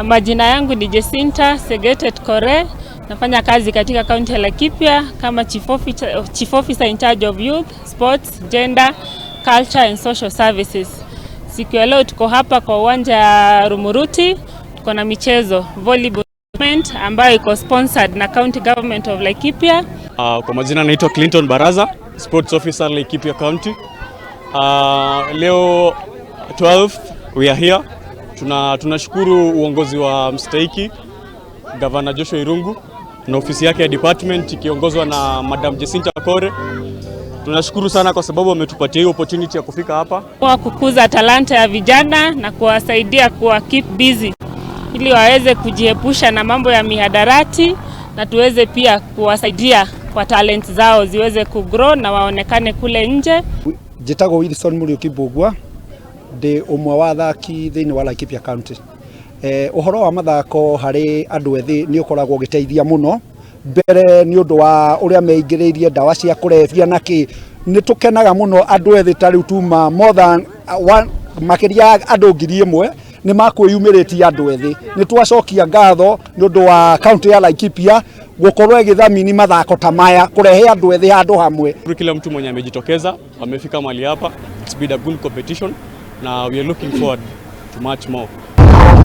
Majina yangu ni Jecinta Kore. Nafanya kazi katika kaunti ya Laikipia kama Chief Officer in charge of youth, sports, gender, culture and social services. Siku ya leo tuko hapa kwa uwanja ya Rumuruti, tuko na michezo volleyball ambayo iko sponsored na County Government of Laikipia. Kwa majina naitwa Clinton Baraza, Sports Officer Laikipia County. Leo 12 we are here. Tunashukuru uongozi wa mstahiki Governor Joshua Irungu na ofisi yake ya department ikiongozwa na Madam Jecinta Kore. Tunashukuru sana kwa sababu wametupatia hiyo opportunity ya kufika hapa kwa kukuza talanta ya vijana na kuwasaidia kuwa keep busy ili waweze kujiepusha na mambo ya mihadarati, na tuweze pia kuwasaidia kwa talent zao ziweze kugrow na waonekane kule nje. Jitago Wilson Muriokibugwa de umwe wa athaki thiini wa Laikipia County. Uhoro wa mathako hari andu ethi ni ukoragwo giteithia muno mbere ni undu wa uria meingiririe dawa cia kurebia naki ni tukenaga muno andu ethi tari tuma more than makiria andu 1000 ni makwiyumiritie andu ethi. Ni twacokia ngatho ni undu wa county ya Laikipia gukorwo igithamini mathako ta maya kurehe andu ethi handu hamwe. Kila mtu mwenye amejitokeza amefika mahali hapa. It's been a good competition. Now we are looking forward to much more.